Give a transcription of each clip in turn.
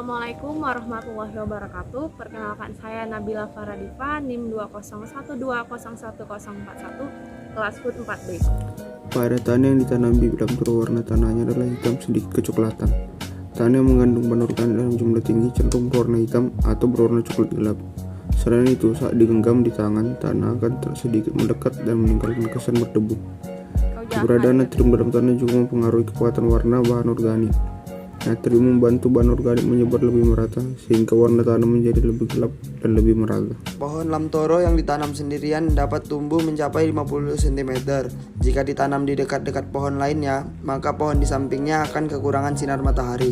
Assalamualaikum warahmatullahi wabarakatuh. Perkenalkan saya Nabila Faradifa, NIM 201201041, kelas HUT 4B. Pada tanah yang ditanam bibit lampur, warna tanahnya adalah hitam sedikit kecoklatan. Tanah yang mengandung bahan organik dalam jumlah tinggi cenderung berwarna hitam atau berwarna coklat gelap. Selain itu, saat digenggam di tangan, tanah akan sedikit mendekat dan meninggalkan kesan berdebu. Keberadaan natrium dalam tanah juga mempengaruhi kekuatan warna bahan organik. Natrium membantu bahan organik menyebar lebih merata, sehingga warna tanah menjadi lebih gelap dan lebih merata. Pohon lamtoro yang ditanam sendirian dapat tumbuh mencapai 50 cm. Jika ditanam di dekat-dekat pohon lainnya, maka pohon di sampingnya akan kekurangan sinar matahari.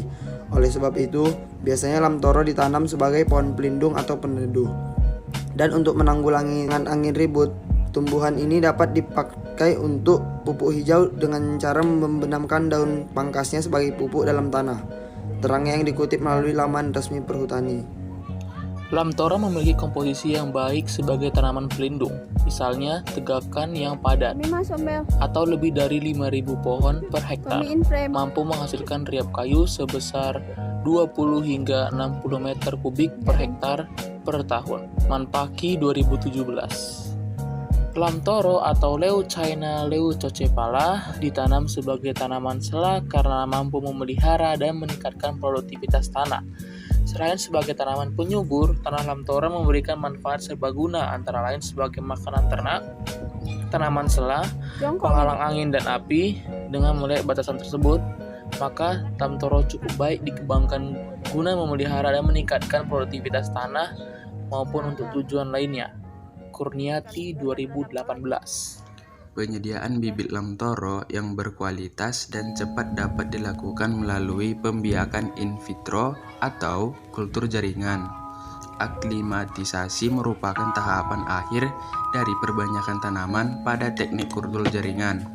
Oleh sebab itu, biasanya lamtoro ditanam sebagai pohon pelindung atau peneduh. Dan untuk menanggulangi angin ribut, tumbuhan ini dapat dipakai untuk pupuk hijau dengan cara membenamkan daun pangkasnya sebagai pupuk dalam tanah. Terangnya yang dikutip melalui laman resmi Perhutani. Lamtoro memiliki komposisi yang baik sebagai tanaman pelindung, misalnya tegakan yang padat, atau lebih dari 5.000 pohon per hektar, mampu menghasilkan riap kayu sebesar 20 hingga 60 meter kubik per hektar per tahun. Manpaki 2017. Lamtoro atau Leucaena leucocephala ditanam sebagai tanaman sela karena mampu memelihara dan meningkatkan produktivitas tanah. Selain sebagai tanaman penyubur, tanah lamtoro memberikan manfaat serbaguna antara lain sebagai makanan ternak, tanaman sela, penghalang angin dan api. Dengan melihat batasan tersebut, maka lamtoro cukup baik dikembangkan guna memelihara dan meningkatkan produktivitas tanah maupun untuk tujuan lainnya. Kurniati 2018. Penyediaan bibit lamtoro yang berkualitas dan cepat dapat dilakukan melalui pembiakan in vitro atau kultur jaringan. Aklimatisasi merupakan tahapan akhir dari perbanyakan tanaman pada teknik kultur jaringan.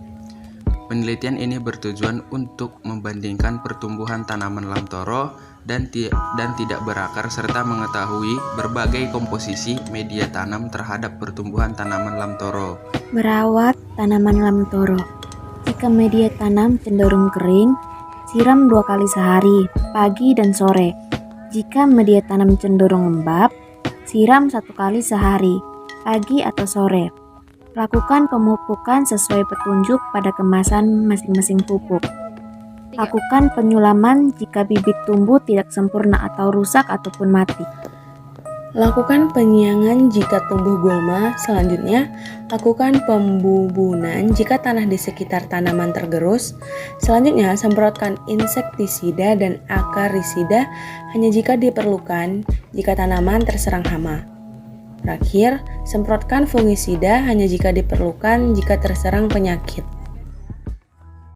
Penelitian ini bertujuan untuk membandingkan pertumbuhan tanaman lamtoro dan tidak berakar serta mengetahui berbagai komposisi media tanam terhadap pertumbuhan tanaman lamtoro. Merawat tanaman lamtoro. Jika media tanam cenderung kering, siram 2 kali sehari, pagi dan sore. Jika media tanam cenderung lembab, siram 1 kali sehari, pagi atau sore. Lakukan pemupukan sesuai petunjuk pada kemasan masing-masing pupuk. Lakukan penyulaman jika bibit tumbuh tidak sempurna atau rusak ataupun mati. Lakukan penyiangan jika tumbuh gulma. Selanjutnya, lakukan pembubunan jika tanah di sekitar tanaman tergerus. Selanjutnya, semprotkan insektisida dan akarisida hanya jika diperlukan jika tanaman terserang hama. Terakhir, semprotkan fungisida hanya jika diperlukan jika terserang penyakit.